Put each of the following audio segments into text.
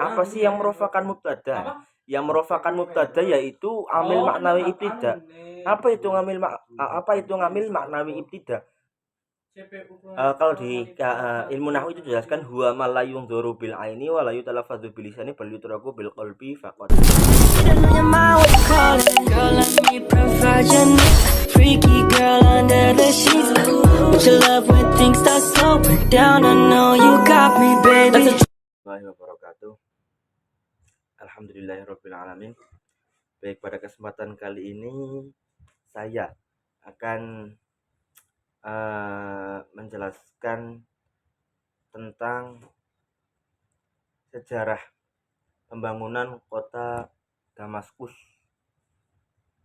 apa sih yang merupakan mubtada? Yang merupakan mubtada yaitu amil maknawi ibtida. Apa itu ngamil maknawi ibtida? Kalau di ilmu nahwu itu dijelaskan huwa ma la yunzuru bil aini wa la yutalaffazu bil lisani bal yutraku bil qalbi faqad. Freaky girl under the sheets. But you love when things start slowing down. I know you got me, baby. Wabarakatuh. Alhamdulillahirabbil alamin. Baik, pada kesempatan kali ini saya akan menjelaskan tentang sejarah pembangunan kota Damaskus,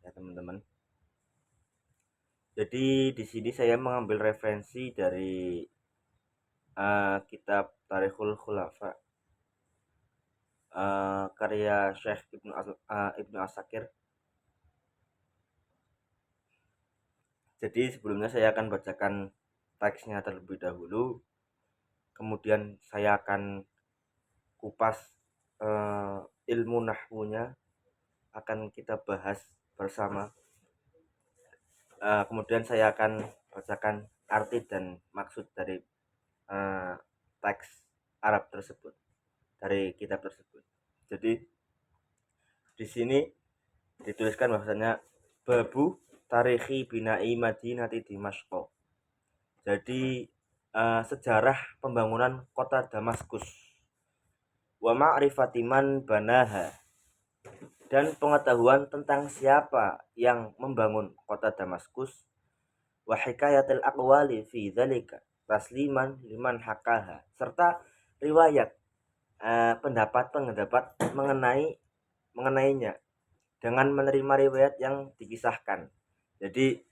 ya teman-teman. Jadi di sini saya mengambil referensi dari kitab Tarikhul Khulafa karya Syekh Ibnu Asakir. Jadi sebelumnya saya akan bacakan teksnya terlebih dahulu, kemudian saya akan kupas ilmu nahwunya, akan kita bahas bersama. Kemudian saya akan bacakan arti dan maksud dari teks Arab tersebut, dari kitab tersebut. Jadi di sini dituliskan bahwasanya babu tarikhi bina'i madinati Dimashq. Jadi sejarah pembangunan kota Damaskus. Wa ma'rifati man banaha, dan pengetahuan tentang siapa yang membangun kota Damaskus. Wa hikayatil aqwali fi dzalika tasliman liman hakaha, serta riwayat pendapat mengenainya dengan menerima riwayat yang dikisahkan. Jadi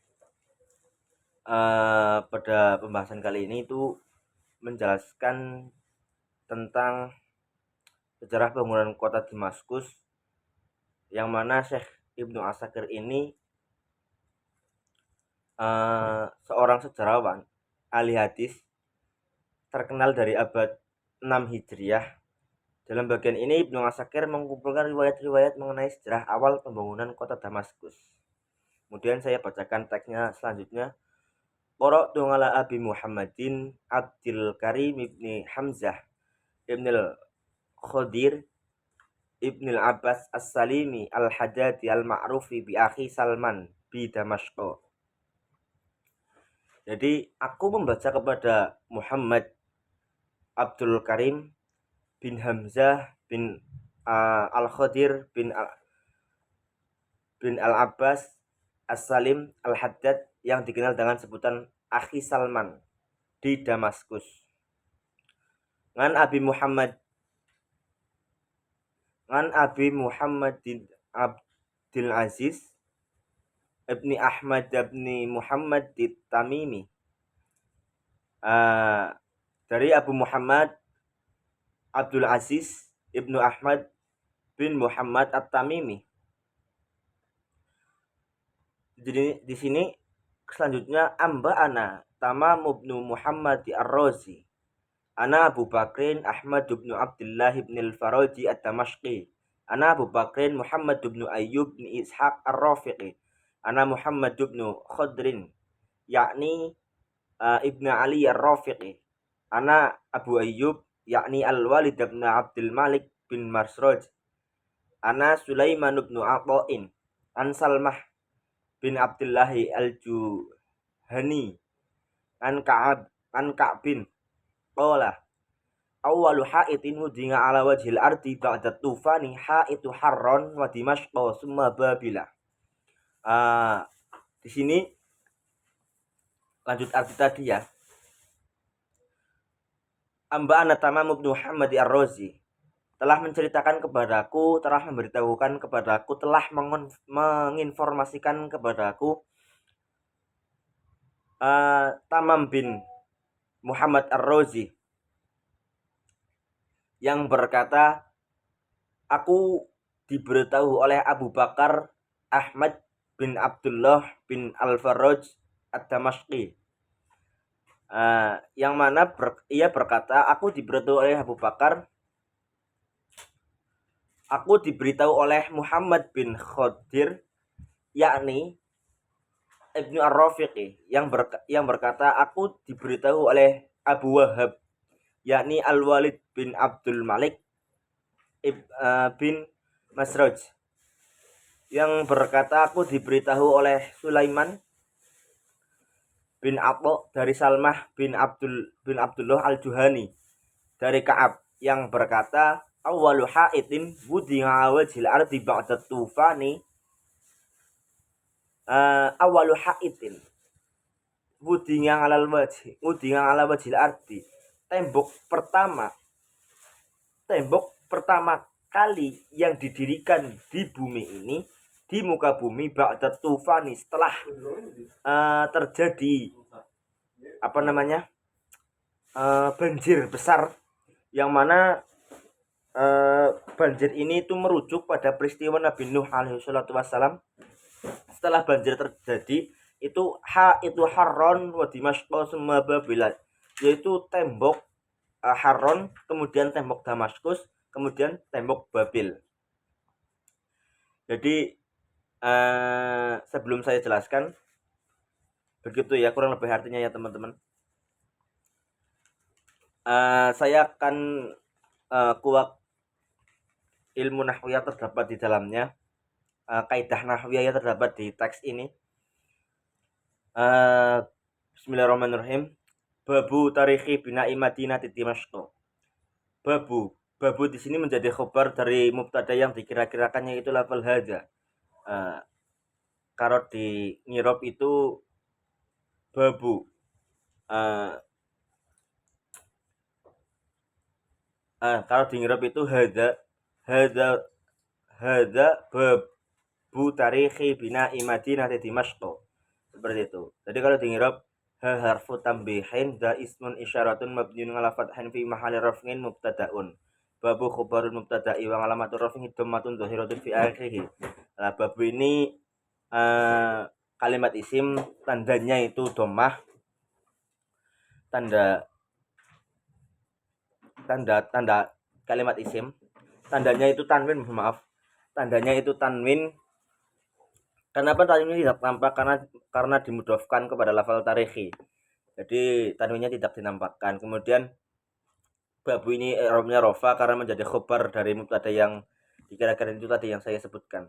pada pembahasan kali ini itu menjelaskan tentang sejarah bangunan kota Damaskus, yang mana Syekh Ibnu Asakir ini seorang sejarawan ahli hadis terkenal dari abad 6 Hijriah. Dalam bagian ini Ibnu Asakir mengumpulkan riwayat-riwayat mengenai sejarah awal pembangunan kota Damaskus. Kemudian saya bacakan teksnya selanjutnya. Qara'tu ala Abi Muhammadin Abdul Karim ibni Hamzah ibnil Khadir ibnil Abbas As-Salimi Al-Haddadi Al-Ma'rufi bi akhi Salman bi Damashq. Jadi aku membaca kepada Muhammad Abdul Karim bin Hamzah bin Al-Khadir bin Al-Abbas As-Salim Al-Haddad, yang dikenal dengan sebutan Akhi Salman, di Damaskus. Ngan Abi Muhammadin Abdul Aziz ibni Ahmad ibni Muhammad Tamimi, dari Abu Muhammad Abdul Aziz ibnu Ahmad bin Muhammad At-Tamimi. Jadi di sini selanjutnya ana Tamam ibnu Muhammad Ar-Razi, ana Abu Bakrin Ahmad ibnu Abdullah ibn al-Faraji At-Damashqi, ana Abu Bakrin Muhammad ibnu Ayyub ibn Ishaq Ar-Rafiqi, ana Muhammad ibnu Khadrin yakni ibnu Ali Ar-Rafiqi, ana Abu Ayyub yakni Al-Walid ibn Abdul Malik bin Marsraj, ana Sulaiman ibn Aqa'in an Salmah bin Abdullahi Al-Juhani an Ka'bin qala awwalu ha'itin wudinga ala wajhil ardi ba'da tufani ha'itu Harran wa Dimashq summa Babila. Di sini lanjut arti tadi ya. Amba'ana Tamam ibnu Muhammad Ar-Razi telah menceritakan kepadaku, telah memberitahukan kepadaku, telah menginformasikan kepadaku Tamam bin Muhammad Ar-Razi yang berkata, aku diberitahu oleh Abu Bakar Ahmad bin Abdullah bin Al-Faraj Ad-Damashqi, yang mana ia berkata, aku diberitahu oleh Abu Bakar Aku diberitahu oleh Muhammad bin Khadir, yakni Ibnu Ar-Rafiqi, yang berkata, aku diberitahu oleh Abu Wahab, yakni Al-Walid bin Abdul Malik bin Masraj, yang berkata, aku diberitahu oleh Sulaiman bin Atha dari Salmah bin Abdullah Al-Juhani dari Ka'ab, yang berkata, awwalu ha'itin wudi'a wajhil ardi ba'da tufani, awwalu ha'itin wudi'a ala wajhil ardi, tembok pertama kali yang didirikan di bumi ini, di muka bumi, ba'da tufani, setelah terjadi banjir besar, yang mana banjir ini itu merujuk pada peristiwa Nabi Nuh alaihi salatu wassalam. Setelah banjir terjadi, itu Harron wa Dimashq summa Babil, yaitu tembok Harron, kemudian tembok Damaskus, kemudian tembok Babil. Jadi sebelum saya jelaskan, begitu ya kurang lebih artinya ya teman-teman. Saya akan kuak ilmu nahwiyah terdapat di dalamnya, kaidah nahwiyah terdapat di teks ini. Bismillahirrahmanirrahim. Babu tarikhi bina'i Madinati Dimashq. Babu di sini menjadi khobar dari mubtada yang dikira-kirakannya itu lafal hadza. Kalau di ngirob itu babu. Kalau di ngirob itu hadza babu tarikhi bina'i Madinati Dimashq. Seperti itu. Jadi kalau di ngirob harfu tambihin da ismun isyaratun mabniun ala fathin fi mahalli raf'in mubtadaun. Babu khabarun mubtada'i wa alamatur raf'ihi dhammatun dhahiratun fi akhirih. Nah, babu ini kalimat isim, tandanya itu dhammah. Tanda kalimat isim, tandanya itu tanwin, tandanya itu tanwin. Kenapa tanwinnya tidak tampak? Karena dimudhofkan kepada lafal tarikhi. Jadi tanwinnya tidak dinampakkan. Kemudian babu ini i'rabnya rofa karena menjadi khobar dari mubtada yang dikira-kira itu tadi yang saya sebutkan.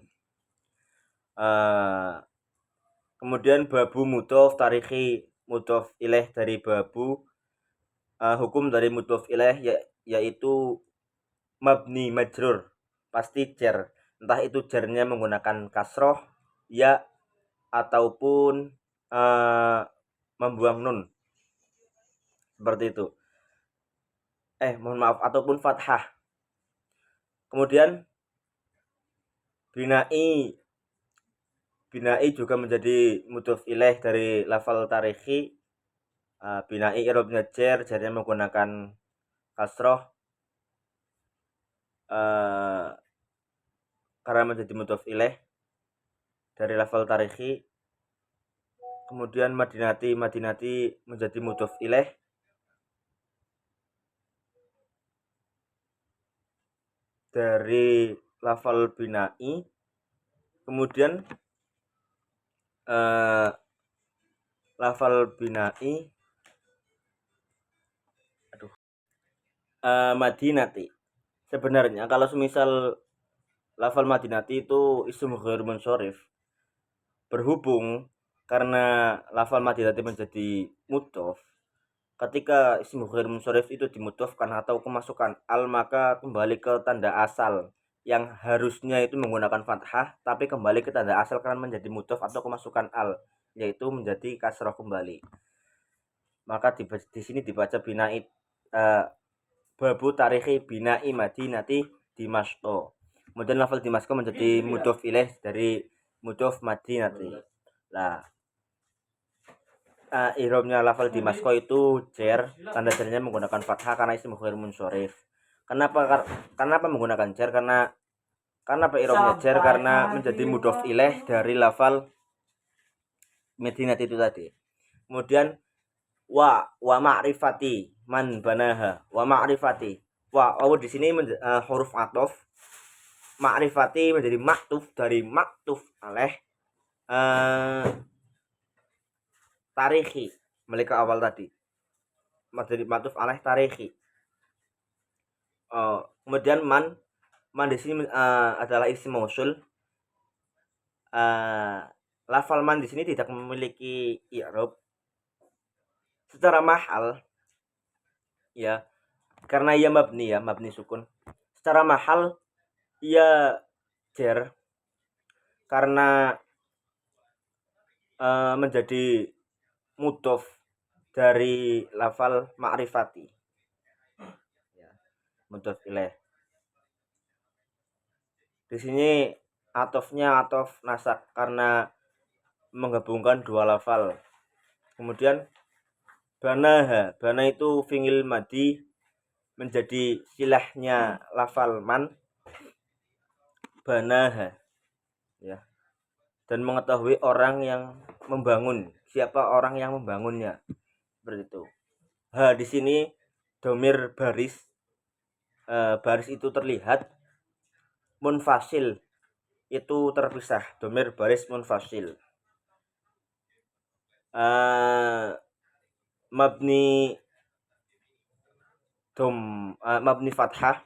Kemudian babu mudhof, tarikhi mudhof ilaih dari babu, hukum dari mudhof ilaih yaitu mabni majrur, pasti jar, entah itu jarnya menggunakan kasroh ya ataupun membuang nun, seperti itu. Ataupun fathah. Kemudian bina'i juga menjadi mudhof ilaih dari lafal tarikhi. Bina'i i'rabnya jar, jarnya menggunakan kasroh karena menjadi mudhof ilaih dari lafal tarikhi. Kemudian madinati menjadi mudhof ilaih dari lafal bina'i. Kemudian lafal bina'i madinati. Sebenarnya kalau semisal lafal madinati itu ism ghair munsharif, berhubung karena lafal madinati menjadi mudhof, ketika ism ghair munsharif itu dimudhofkan atau kemasukan al, maka kembali ke tanda asal yang harusnya itu menggunakan fathah, tapi kembali ke tanda asal karena menjadi mudhof atau kemasukan al, yaitu menjadi kasroh kembali. Maka di sini dibaca bina'i, babu tarikhi bina'i Madinati Dimashq. Kemudian lafal Dimashq menjadi mudhof ilaih dari mudhof Madinati. Nah, i'rabnya lafal Dimashq itu jar, tanda jarnya menggunakan fathah karena ism ghair munsharif. Kenapa menggunakan jar? Karena i'rabnya jar karena menjadi mudhof ilaih dari lafal Madinati itu tadi. Kemudian wa ma'rifati man banaha, wa ma'rifati. Wa di sini huruf athof ma'rifati menjadi maktuf dari maktuf alaih tarikhi, mereka awal tadi menjadi maktuf alaih tarikhi. Kemudian man di sini adalah isim mausul. Lafal man di sini tidak memiliki i'rab secara mahal ya, karena ia mabni sukun. Secara mahal ia jar karena menjadi mudhof dari lafal ma'rifati ya, mudhof ilaih. Di sini atofnya atof nasak karena menggabungkan dua lafal. Kemudian bana itu fi'il madi menjadi silahnya lafal man banaha ya, dan mengetahui orang yang membangun, siapa orang yang membangunnya, seperti itu. Di sini domir baris, baris itu terlihat, munfasil itu terpisah, domir baris munfasil. Mabni fathah,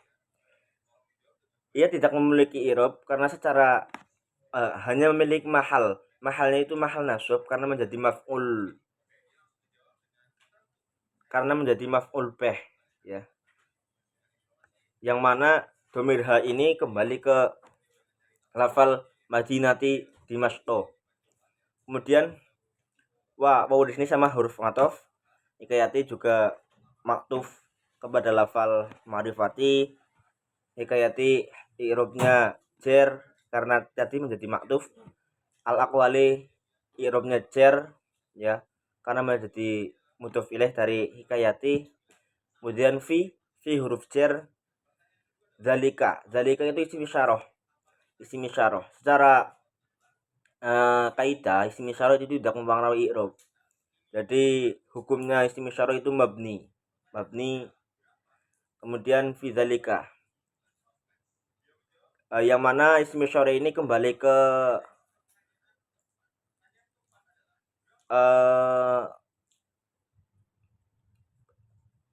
ia tidak memiliki i'rab karena secara hanya memiliki mahalnya itu mahal nasab karena menjadi maf'ul bih ya, yang mana domir ha ini kembali ke lafal madinati Dimashq. Kemudian wawu di sini sama huruf athof, hikayati juga maktuf kepada lafal ma'rifati, hikayati i'rabnya jar karena tadi menjadi maktuf, al aqwali i'rabnya jar ya karena menjadi mudhof ilaih dari hikayati. Kemudian fi huruf jar, zalika itu isim isyarah. Secara kaidah isim isyarah itu tidak mempengaruhi i'rab. Jadi hukumnya isim isyarah itu mabni. Kemudian fi zalika, yang mana isim isyarah ini kembali ke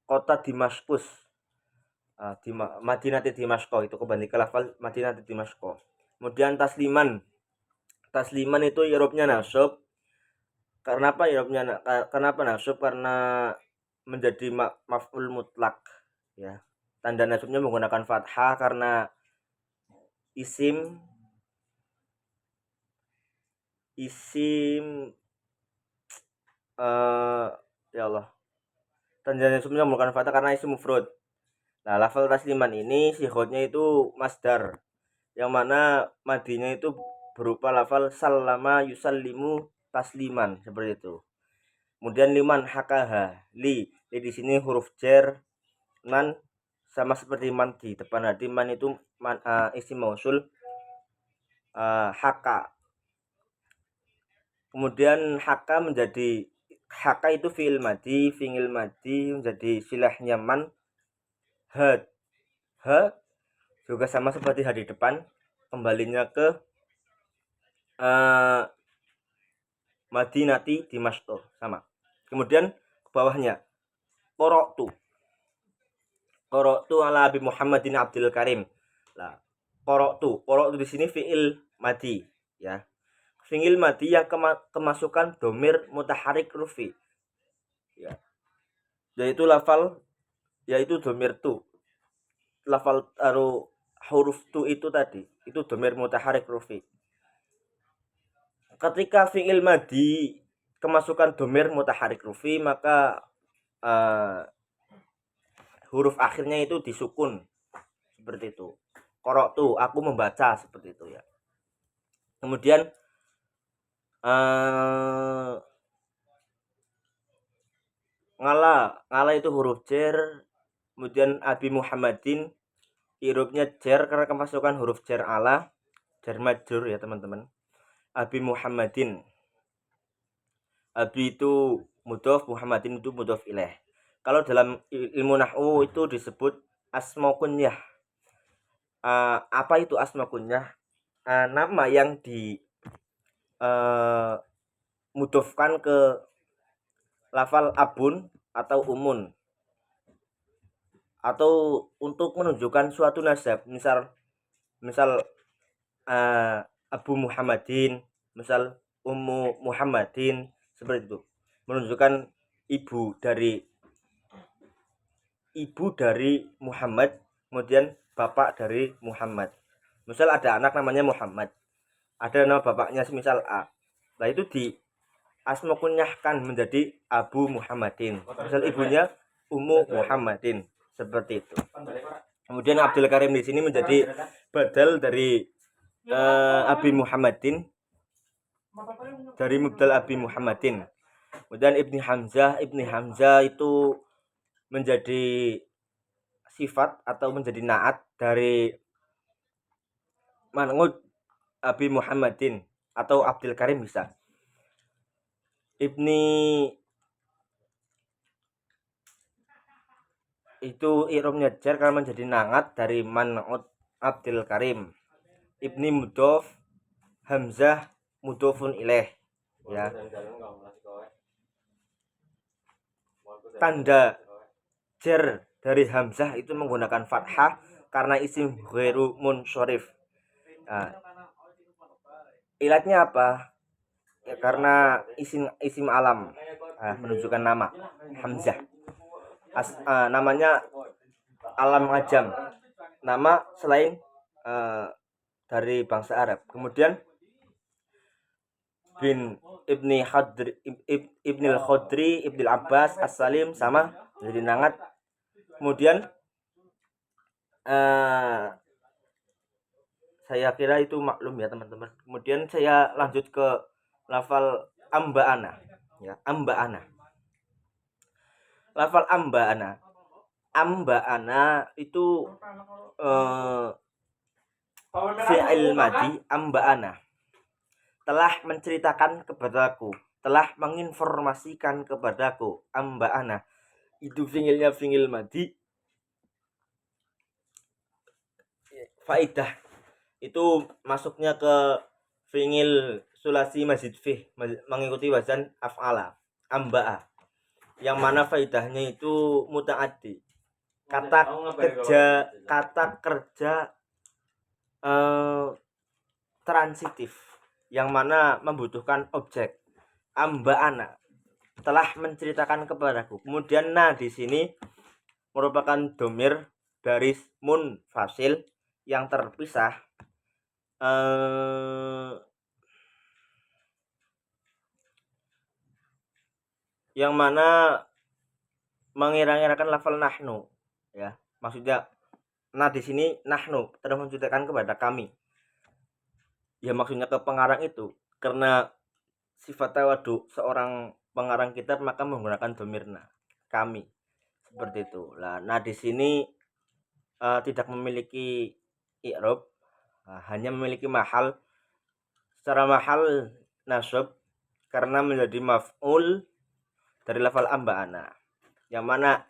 kota Damaskus, di Madinati Dimashq, itu kembali ke lafal Madinati Dimashq. Kemudian tasliman itu i'rabnya nasab. Kenapa i'rabnya kenapa nasab? Karena menjadi maf'ul mutlak ya. Tanda nasabnya menggunakan fathah karena isim ya Allah, tanda nasabnya menggunakan fathah karena isim mufrad. Nah, lafal tasliman ini sighotnya itu masdar, yang mana madinya itu berupa lafal sallama yusallimu tasliman, seperti itu. Kemudian liman hakaha, li di sini huruf jar, man sama seperti man di depan hati, man itu isim mausul, haka. Kemudian haka itu fi'il madi menjadi silahnya man. Juga sama seperti ha di depan, kembalinya ke Madinati Dimashq sama. Kemudian ke bawahnya qara'tu ala Abi Muhammadin Abdul Karim. Nah, qara'tu di sini fi'il madi ya. Fi'il madi yang kemasukan domir mutaharik rufi ya. Yaitu domir tu. Lafal huruf tu itu tadi, itu domir mutaharik rufi. Ketika fi'il madi kemasukan domir mutaharik rufi, maka huruf akhirnya itu disukun, seperti itu. Qara'tu, aku membaca, seperti itu ya. Kemudian ngala itu huruf jar. Kemudian Abi Muhammadin i'rabnya jar karena kemasukan huruf jar ala, jar majrur ya teman-teman. Abi Muhammadin, Abi itu mudhof, Muhammadin itu mudhof ilaih. Kalau dalam ilmu nahwu itu disebut asma kunyah. Apa itu asma kunyah? Nama yang di mudofkan ke lafal abun atau umun, atau untuk menunjukkan suatu nasab, misal Abu Muhammadin, misal Ummu Muhammadin, seperti itu, menunjukkan ibu dari Muhammad, kemudian bapak dari Muhammad. Misal ada anak namanya Muhammad, ada nama bapaknya semisal A, nah itu di asma kunyahkan menjadi Abu Muhammadin, misal ibunya Ummu Muhammadin, seperti itu. Kemudian Abdul Karim di sini menjadi badal dari Abi Muhammadin, dari mubdal Abi Muhammadin. Kemudian Ibni Hamzah itu menjadi sifat atau menjadi naat dari man'ud Abi Muhammadin atau Abdul Karim bisa. Ibni itu i'rabnya jar karena menjadi nangat dari man'ud Abdul Karim. Ibni mudhof Hamzah mudhofun ilaih, ya. Tanda jar dari Hamzah itu menggunakan fathah karena isim ghairu munsyarif. Nah, ilatnya apa? Ya, karena isim alam, menunjukkan nama Hamzah. Namanya alam ajam, nama selain dari bangsa Arab. Kemudian bin Ibni Al-Khudri, Ibni Abbas, As-Salim sama jadi nangat. Kemudian saya kira itu maklum ya teman-teman. Kemudian saya lanjut ke lafal amba'ana, ya, amba'ana. Lafal amba'ana itu fi'il madhi. Amba'ana telah menceritakan kepadaku, telah menginformasikan kepadaku. Amba'ana itu fi'il madhi. Faidah itu masuknya ke fi'il sulasi mazid fih, mengikuti wazan af'ala, amba'a, yang mana faidahnya itu muta'addi, kata kerja transitif yang mana membutuhkan objek. Amba'ana telah menceritakan kepadaku. Kemudian di sini merupakan domir baris munfasil yang terpisah, yang mana mengira-ngirakan lafal nahnu, ya. Maksudnya di sini nahnu telah menceritakan kepada kami, ya, maksudnya ke pengarang itu, karena sifat tawadu seorang pengarang kitab maka menggunakan domirna, kami, seperti itu. Nah di sini tidak memiliki i'rab, hanya memiliki mahal. Secara mahal nasab karena menjadi maf'ul dari lafal amba'ana, yang mana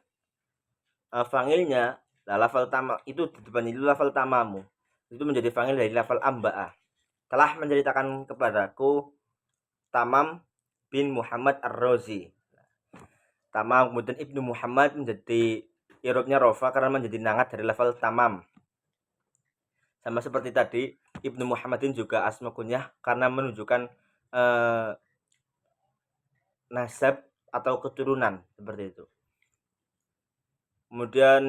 fangilnya lafal tama itu di depan itu lafal tamamu, itu menjadi fangil dari lafal amba'ah. Telah menceritakan kepadaku Tamam bin Muhammad Ar-Razi. Tamam, kemudian Ibnu Muhammad menjadi i'rabnya rofa karena menjadi nangat dari lafal tamam. Sama seperti tadi, Ibnu Muhammadin juga asma kunyah karena menunjukkan nasab atau keturunan, seperti itu. Kemudian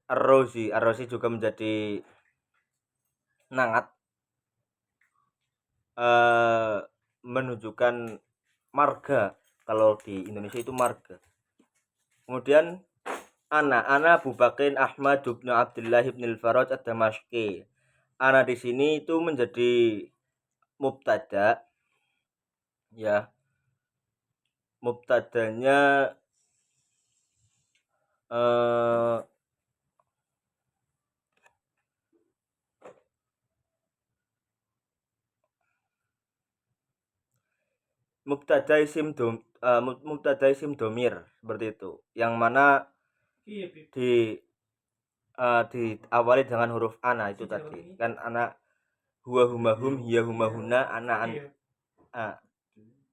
Ar-Razi juga menjadi nangat, menunjukkan marga, kalau di Indonesia itu marga. Kemudian Ana Abu Bakrin Ahmad bin Abdullah bin Al-Faraj Ad-Damashqi. Ana di sini itu menjadi mubtada, ya. Mubtadanya mubtada isim domir, seperti itu, yang mana diawali dengan huruf ana itu tadi kan, ana huwa huma hum hiya huma huna ana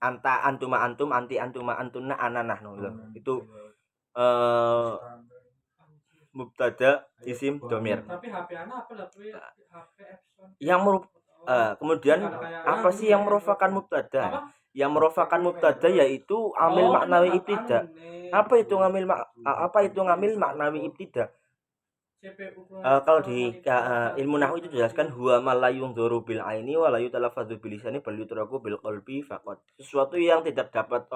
anta antuma antum anti antuma antunna ana nahnu itu mubtada isim domir. Yang kemudian apa sih yang merupakan mubtada? Yang merupakan mubtada yaitu amil maknawi ibtida. Apa itu ngamil maknawi ibtida? Kalau di ilmu nahwu itu dijelaskan huwa ma la yunzuru bil aini wa la yutalafadzu bil lisani bal yutraku bil qalbi faqat. Sesuatu yang tidak dapat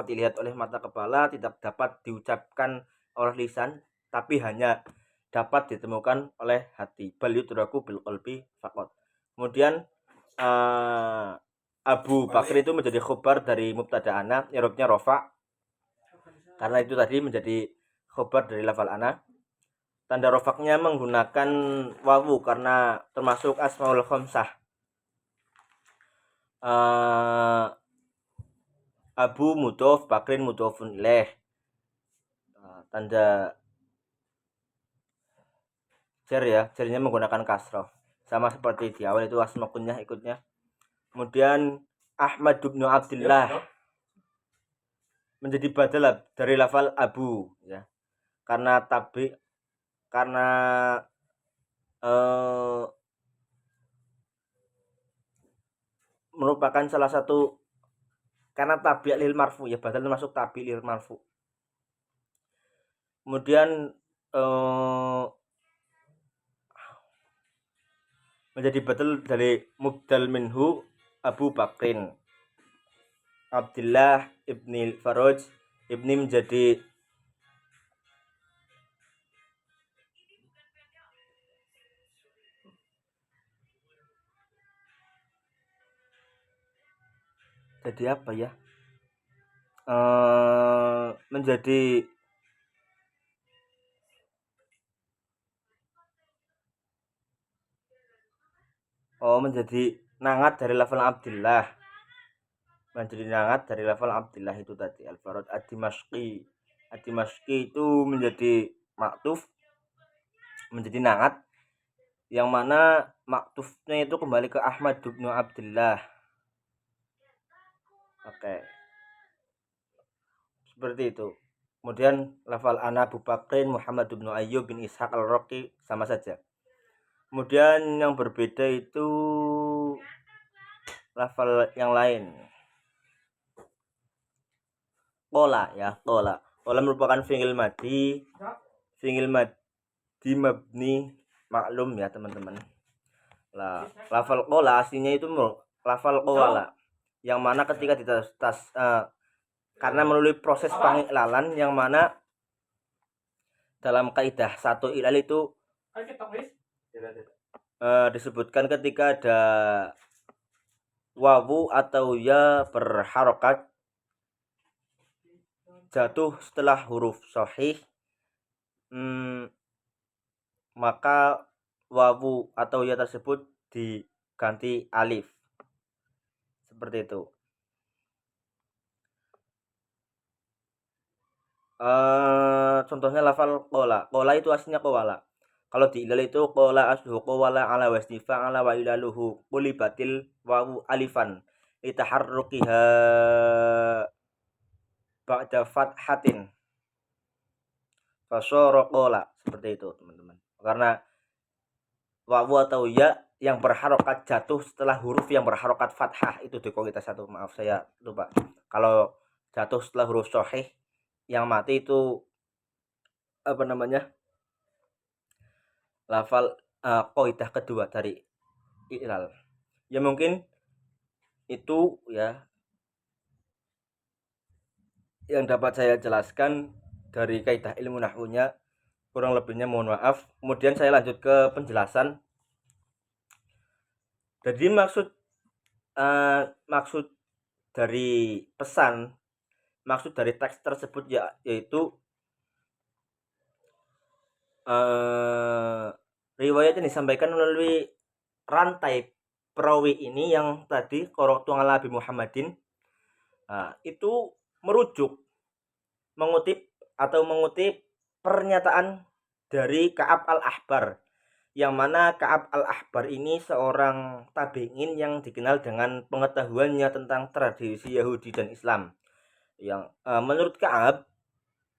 dilihat oleh mata kepala, tidak dapat diucapkan oleh lisan, tapi hanya dapat ditemukan oleh hati. Bal yutraku bil qalbi faqat. Kemudian Abu Bakr itu menjadi khobar dari mubtada ana, i'rabnya rafa. Karena itu tadi menjadi khobar dari lafal ana. Tanda rofaknya menggunakan wawu karena termasuk asmaul khamsah. Abu mudhof, Bakrin mudhofun ilaih. Tanda jar ya, jarnya menggunakan kasroh. Sama seperti di awal itu asma kunyah ikutnya. Kemudian Ahmad bin Abdullah menjadi badal dari lafal Abu ya. Karena merupakan salah satu karena tabi' lil marfu ya, badal termasuk tabi' lil marfu. Kemudian menjadi badal dari mubdal minhu Abu Bakrin Abdullah ibni Faraj ibni menjadi apa ya, menjadi nangat dari level Abdullah, menjadi nangat dari level Abdullah itu tadi Al-Farad Ad-Dimashqi itu menjadi maktuf, menjadi nangat yang mana maktufnya itu kembali ke Ahmad bin Abdullah. Oke. Seperti itu. Kemudian lafal ana Abu Bakrin Muhammad bin Ayyub bin Ishaq al-Raqi sama saja. Kemudian yang berbeda itu lafal yang lain. Qola ya, qola. Qola merupakan fi'il madhi mabni maklum ya teman-teman. Lah, lafal qola aslinya itu lafal qawala, yang mana ketika karena melalui proses pengiklalan yang mana dalam kaidah satu ilal itu disebutkan ketika ada wawu atau ya berharokat jatuh setelah huruf sahih, maka wawu atau ya tersebut diganti alif. Seperti itu. Contohnya lafal qola. Qola itu aslinya qawala. Kalau di ilal itu qola asluhu qawala ala wasni fa'ala wa ilaluhu qulibatil wawu alifan litaharrukiha ba'da fathatin fasara qola. Seperti itu teman-teman. Karena wawu atau ya yang berharokat jatuh setelah huruf yang berharokat fathah itu di kualitas satu. Maaf saya lupa. Kalau jatuh setelah huruf sahih yang mati itu apa namanya, lafal kaidah kedua dari ilal ya, mungkin itu ya yang dapat saya jelaskan dari kaidah ilmu nahwunya. Kurang lebihnya mohon maaf. Kemudian saya lanjut ke penjelasan. Jadi maksud dari pesan, maksud dari teks tersebut yaitu riwayat yang disampaikan melalui rantai perawi ini yang tadi qara'tu ala Abi Muhammadin, itu mengutip pernyataan dari Ka'ab al-Ahbar, yang mana Ka'ab al-Ahbar ini seorang tabi'in yang dikenal dengan pengetahuannya tentang tradisi Yahudi dan Islam. Yang menurut Ka'ab,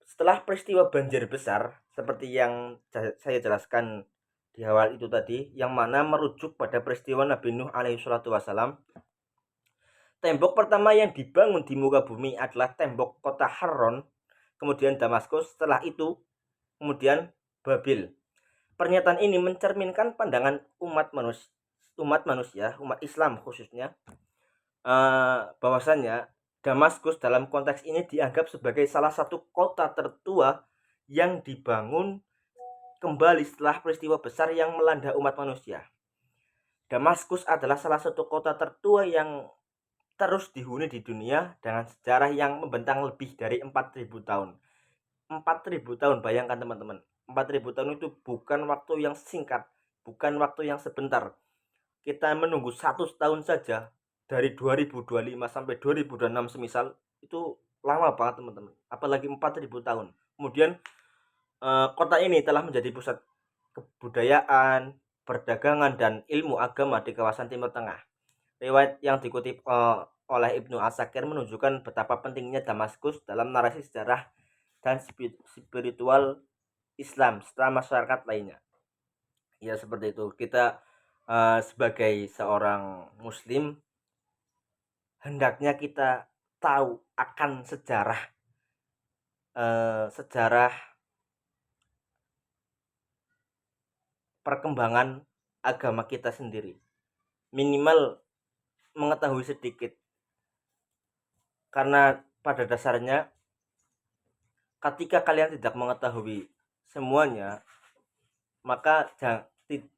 setelah peristiwa banjir besar seperti yang saya jelaskan di awal itu tadi, yang mana merujuk pada peristiwa Nabi Nuh alaihi salatu wasalam, tembok pertama yang dibangun di muka bumi adalah tembok kota Harran, kemudian Damaskus, setelah itu kemudian Babil. Pernyataan ini mencerminkan pandangan umat manusia, umat Islam khususnya, bahwasannya Damaskus dalam konteks ini dianggap sebagai salah satu kota tertua yang dibangun kembali setelah peristiwa besar yang melanda umat manusia. Damaskus adalah salah satu kota tertua yang terus dihuni di dunia dengan sejarah yang membentang lebih dari 4.000 tahun. 4.000 tahun, bayangkan teman-teman. 4.000 tahun itu bukan waktu yang singkat, bukan waktu yang sebentar. Kita menunggu 1 tahun saja, dari 2025 sampai 2026 semisal, itu lama banget teman-teman. Apalagi 4.000 tahun. Kemudian kota ini telah menjadi pusat kebudayaan, perdagangan, dan ilmu agama di kawasan Timur Tengah. Riwayat yang dikutip oleh Ibnu Asakir menunjukkan betapa pentingnya Damaskus dalam narasi sejarah dan spiritual Islam setelah masyarakat lainnya. Ya seperti itu. Kita sebagai seorang muslim hendaknya kita tahu akan sejarah perkembangan agama kita sendiri. Minimal mengetahui sedikit. Karena pada dasarnya ketika kalian tidak mengetahui semuanya, maka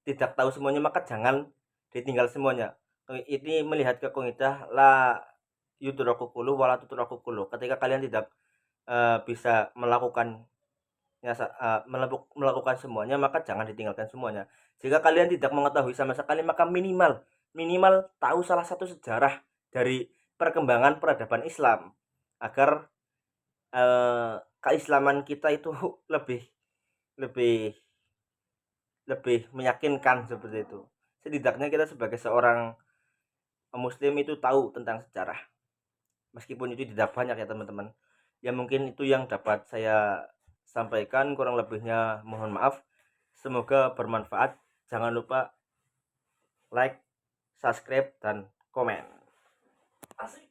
tidak tahu semuanya, maka jangan ditinggal semuanya. Ini melihat ke kaidah la yudraku kullu wala tudraku kullu. Ketika kalian tidak bisa melakukan semuanya, maka jangan ditinggalkan semuanya. Jika kalian tidak mengetahui sama sekali, maka minimal tahu salah satu sejarah dari perkembangan peradaban Islam, agar keislaman kita itu lebih meyakinkan seperti itu. Setidaknya kita sebagai seorang muslim itu tahu tentang sejarah, meskipun itu tidak banyak ya teman-teman. Ya mungkin itu yang dapat saya sampaikan, kurang lebihnya mohon maaf. Semoga bermanfaat. Jangan lupa like, subscribe, dan komen. Asik.